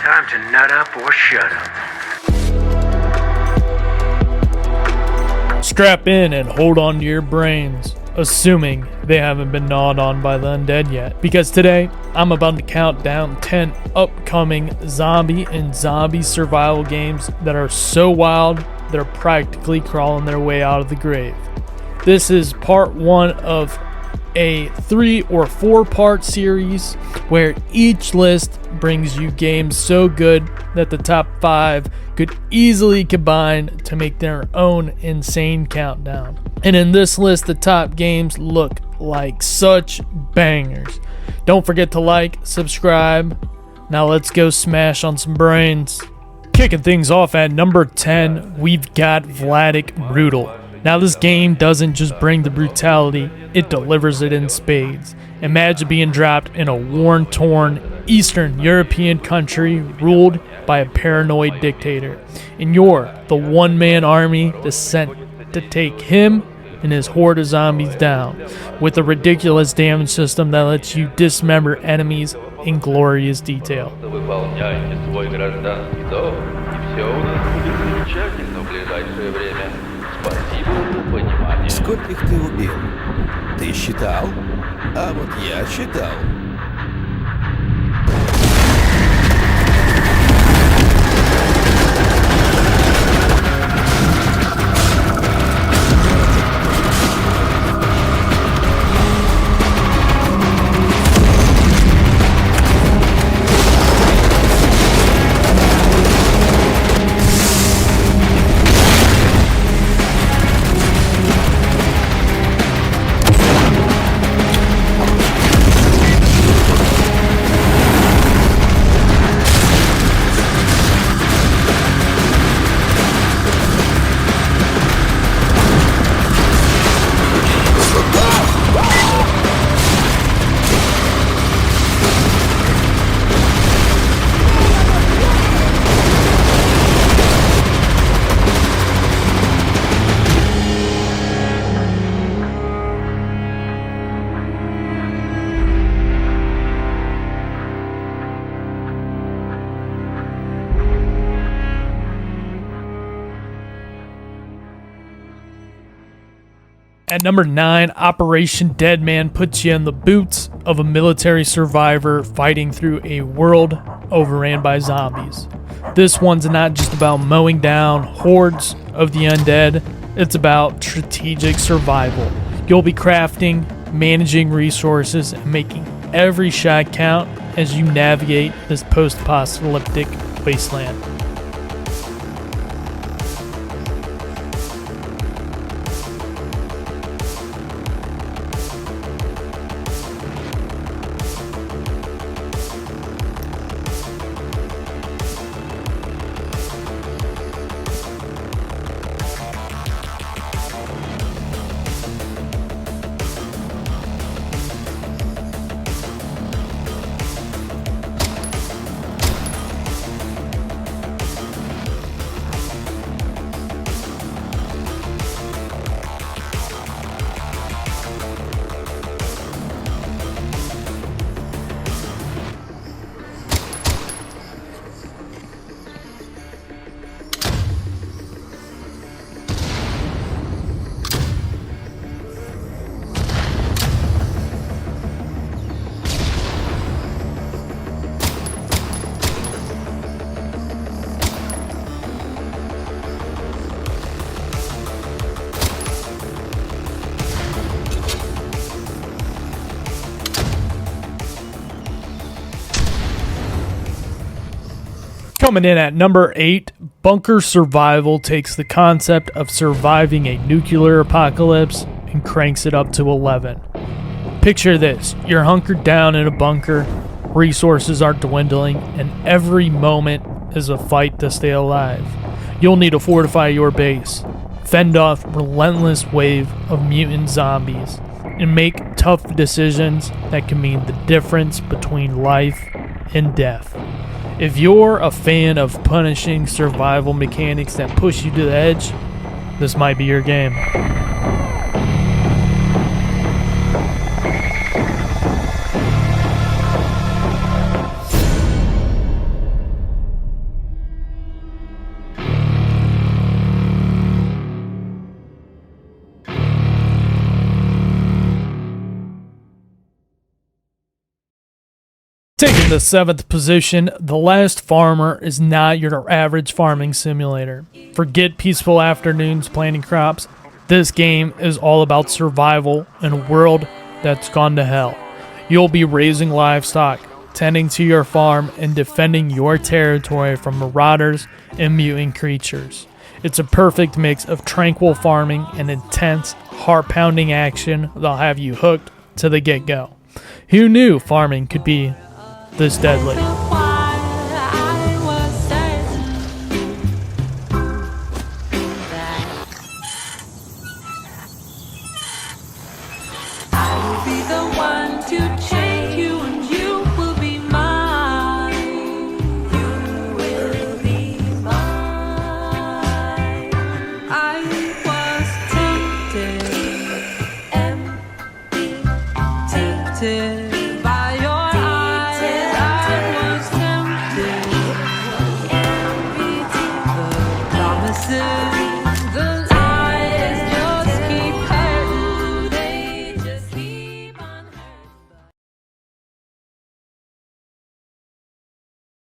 Time to nut up or shut up. Strap in and hold on to your brains, assuming they haven't been gnawed on by the undead yet. Because today, I'm about to count down 10 upcoming zombie and zombie survival games that are so wild, they're practically crawling their way out of the grave. This is part 1 of a 3 or 4 part series where each list brings you games so good that the top 5 could easily combine to make their own insane countdown. And in this list, the top games look like such bangers. Don't forget to like, subscribe. Now let's go smash on some brains. Kicking things off at number 10, we've got VLADiK BRUTAL. Now this game doesn't just bring the brutality, it delivers it in spades. Imagine being dropped in a war-torn Eastern European country ruled by a paranoid dictator, and you're the one-man army that's sent to take him and his horde of zombies down, with a ridiculous damage system that lets you dismember enemies in glorious detail. Выполняйте свой гражданский долг, и все у нас будет замечательно в ближайшее время. Спасибо за понимание. Скольких ты убил? Ты считал? А вот я считал. At number 9, Operation Deadman puts you in the boots of a military survivor fighting through a world overran by zombies. This one's not just about mowing down hordes of the undead, it's about strategic survival. You'll be crafting, managing resources, and making every shot count as you navigate this post-apocalyptic wasteland. Coming in at number 8, Bunker Survival takes the concept of surviving a nuclear apocalypse and cranks it up to 11. Picture this, you're hunkered down in a bunker, resources are dwindling, and every moment is a fight to stay alive. You'll need to fortify your base, fend off relentless wave of mutant zombies, and make tough decisions that can mean the difference between life and death. If you're a fan of punishing survival mechanics that push you to the edge, this might be your game. In the 7th position, The Last Farmer is not your average farming simulator. Forget peaceful afternoons planting crops. This game is all about survival in a world that's gone to hell. You'll be raising livestock, tending to your farm, and defending your territory from marauders and mutant creatures. It's a perfect mix of tranquil farming and intense, heart-pounding action that'll have you hooked to the get-go. Who knew farming could be this deadly?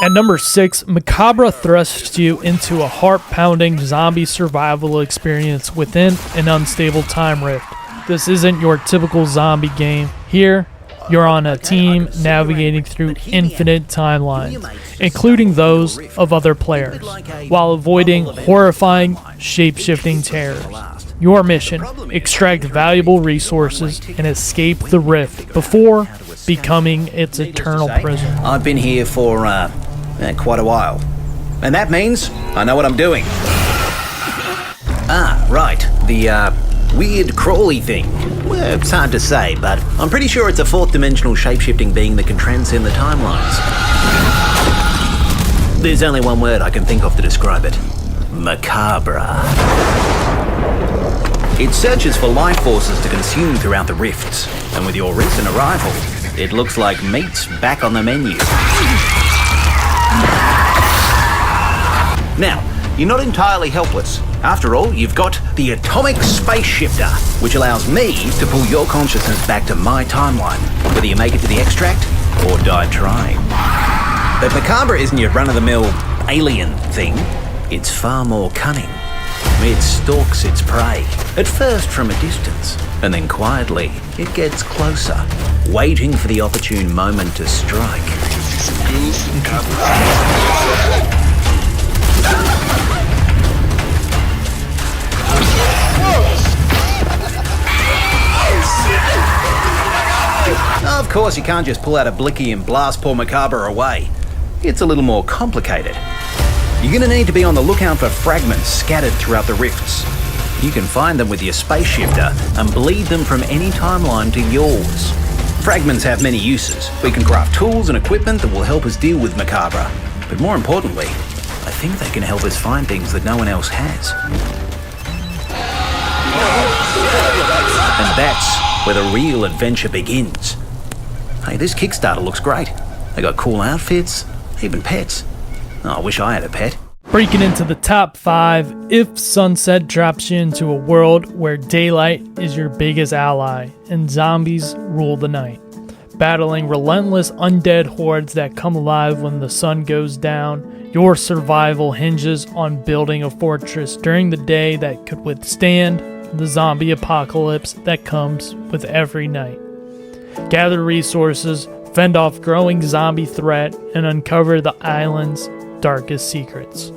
At number 6, Macabre thrusts you into a heart-pounding zombie survival experience within an unstable time rift. This isn't your typical zombie game. Here, you're on a team navigating through infinite timelines, including those of other players, while avoiding horrifying, shape-shifting terrors. Your mission, extract valuable resources and escape the rift before becoming its eternal prison. I've been here for quite a while. And that means I know what I'm doing. Ah, right. The weird crawly thing. Well, it's hard to say, but I'm pretty sure it's a fourth-dimensional shape-shifting being that can transcend the timelines. There's only one word I can think of to describe it. Macabre. It searches for life forces to consume throughout the rifts, and with your recent arrival, it looks like meat's back on the menu. Now, you're not entirely helpless. After all, you've got the atomic space shifter, which allows me to pull your consciousness back to my timeline, whether you make it to the extract or die trying. But Macabre isn't your run-of-the-mill alien thing. It's far more cunning. It stalks its prey, at first from a distance, and then quietly it gets closer, waiting for the opportune moment to strike. Of course, you can't just pull out a blicky and blast poor Macabre away. It's a little more complicated. You're gonna need to be on the lookout for fragments scattered throughout the rifts. You can find them with your space shifter and bleed them from any timeline to yours. Fragments have many uses. We can craft tools and equipment that will help us deal with Macabre. But more importantly, I think they can help us find things that no one else has. And that's where the real adventure begins. Hey, this Kickstarter looks great. They got cool outfits, even pets. Oh, I wish I had a pet. Breaking into the top 5, IfSunSets drops you into a world where daylight is your biggest ally and zombies rule the night. Battling relentless undead hordes that come alive when the sun goes down, your survival hinges on building a fortress during the day that could withstand the zombie apocalypse that comes with every night. Gather resources, fend off growing zombie threat, and uncover the island's darkest secrets.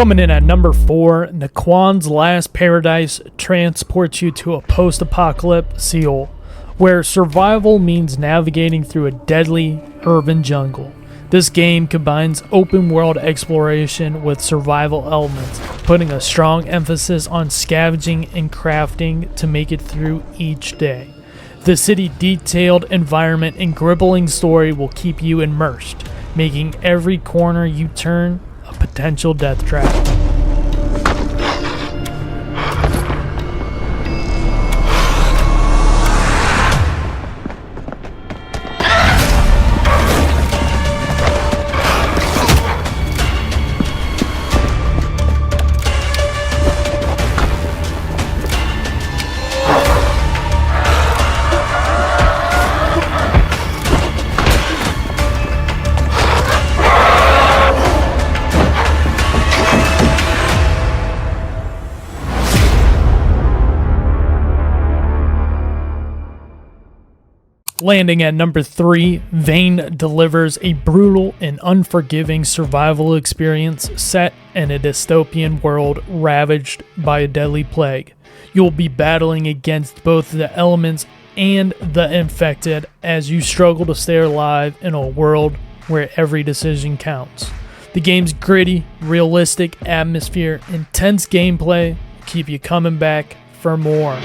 Coming in at number 4, NAKWON's Last Paradise transports you to a post-apocalyptic where survival means navigating through a deadly urban jungle. This game combines open-world exploration with survival elements, putting a strong emphasis on scavenging and crafting to make it through each day. The city-detailed environment and gripping story will keep you immersed, making every corner you turn a potential death trap. Landing at number 3, Vane delivers a brutal and unforgiving survival experience set in a dystopian world ravaged by a deadly plague. You'll be battling against both the elements and the infected as you struggle to stay alive in a world where every decision counts. The game's gritty, realistic atmosphere, intense gameplay keep you coming back for more.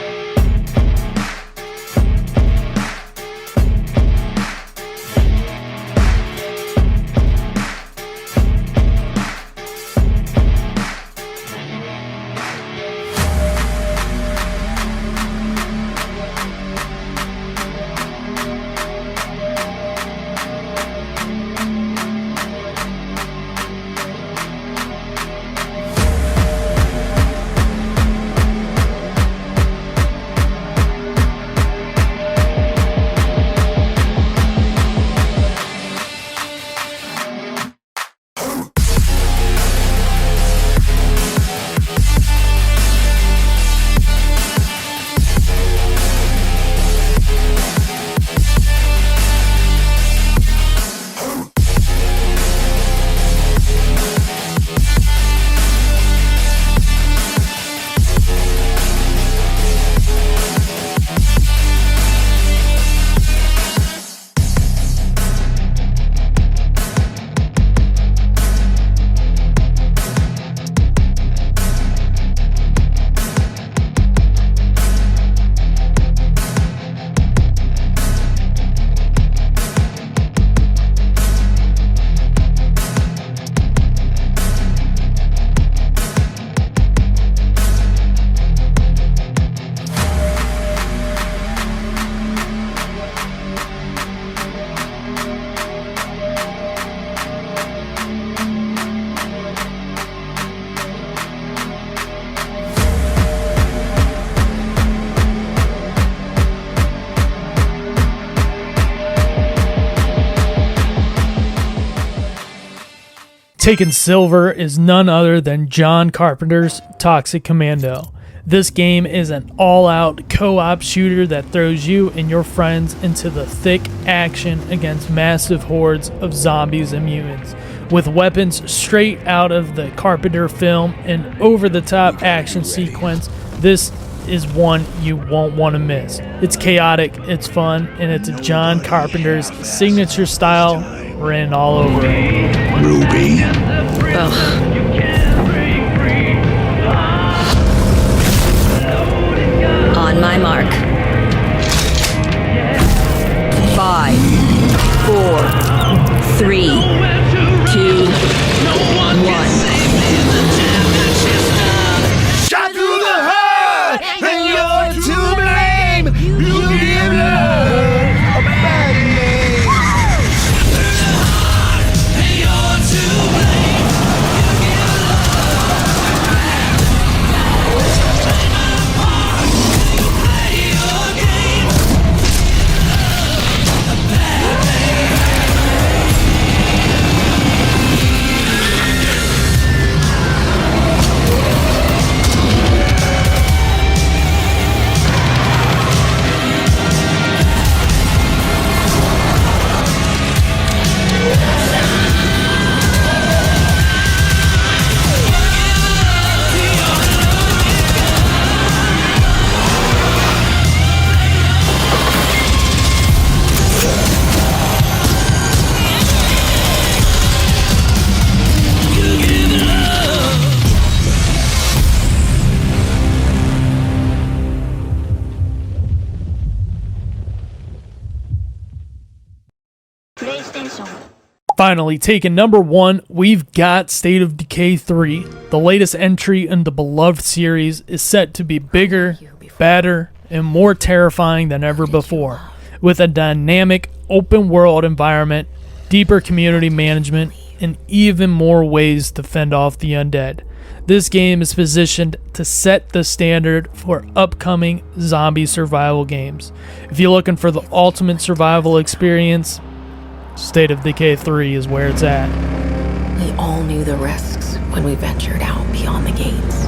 Taking silver is none other than John Carpenter's Toxic Commando. This game is an all-out co-op shooter that throws you and your friends into the thick action against massive hordes of zombies and mutants. With weapons straight out of the Carpenter film and over-the-top action sequence, this is one you won't want to miss. It's chaotic, it's fun, and it's John Carpenter's signature style written all over it. Ruby. On my mark. 5, 4, 3, 2, 1. Shot through the heart, and you're to blame. You give love a bad name. And you're to blame. Finally, taking number 1, we've got State of Decay 3. The latest entry in the beloved series is set to be bigger, better, and more terrifying than ever before, with a dynamic open world environment, deeper community management, and even more ways to fend off the undead. This game is positioned to set the standard for upcoming zombie survival games. If you're looking for the ultimate survival experience, State of Decay 3 is where it's at. We all knew the risks when we ventured out beyond the gates.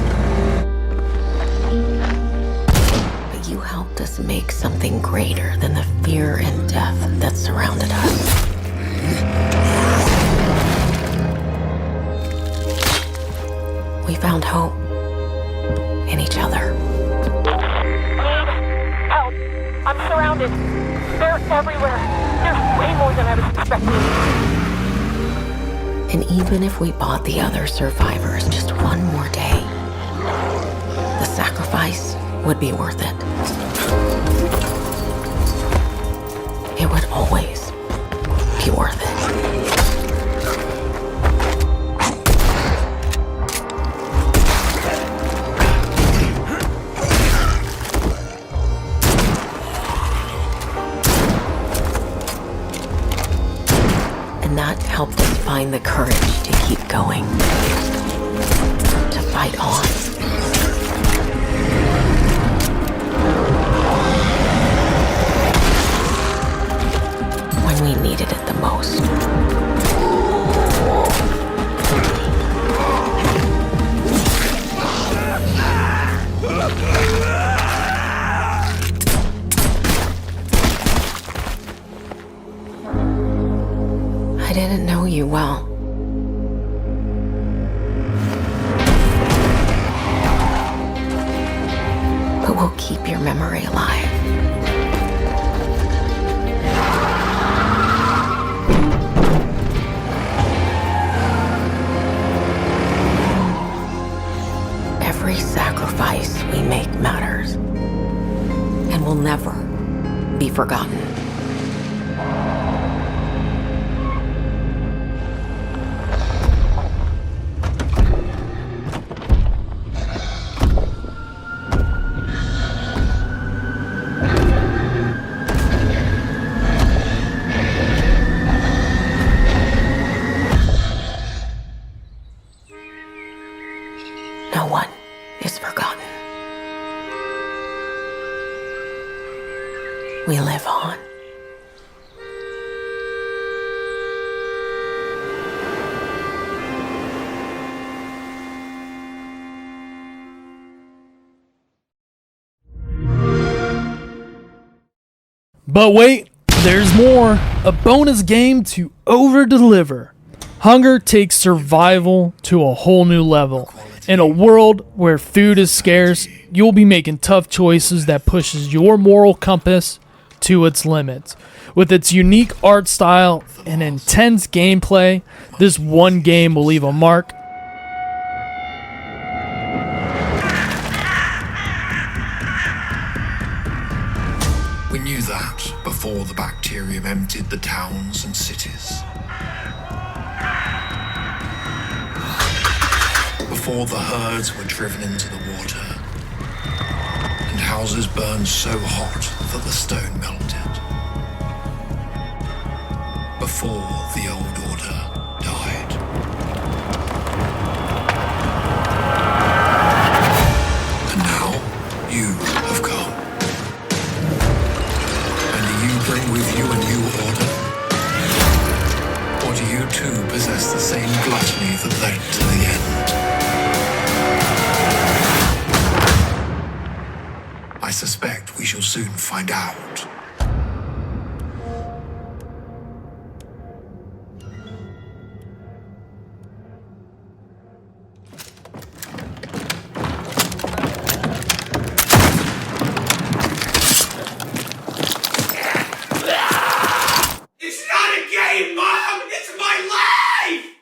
But you helped us make something greater than the fear and death that surrounded us. We found hope in each other. Help! I'm surrounded. They're everywhere. There's way more than I was expecting. And even if we bought the other survivors just one more day, the sacrifice would be worth it. It would always be worth it. And that helped us find the courage to keep going, to fight on. When we needed it the most. I didn't know you well. But we'll keep your memory alive. Every sacrifice we make matters and will never be forgotten. No one is forgotten. We live on. But wait, there's more. A bonus game to over-deliver. Hunger takes survival to a whole new level. In a world where food is scarce, you'll be making tough choices that pushes your moral compass to its limits. With its unique art style and intense gameplay, this one game will leave a mark. We knew that before the bacterium emptied the towns and cities. Before the herds were driven into the water, and houses burned so hot that the stone melted. Before the old order died. And now, you have come. And do you bring with you a new order? Or do you too possess the same gluttony that led to the end? I suspect we shall soon find out. It's not a game, Mom! It's my life!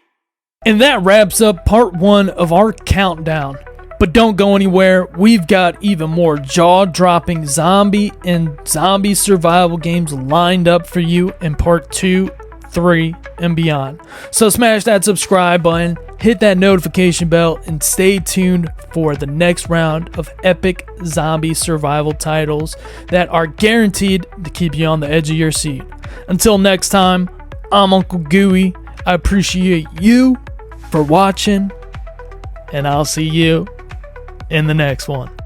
And that wraps up part 1 of our countdown. But don't go anywhere, we've got even more jaw-dropping zombie and zombie survival games lined up for you in part 2 3, and beyond. So smash that subscribe button, hit that notification bell, and stay tuned for the next round of epic zombie survival titles that are guaranteed to keep you on the edge of your seat. Until next time, I'm Uncle Gooey. I appreciate you for watching, and I'll see you in the next one.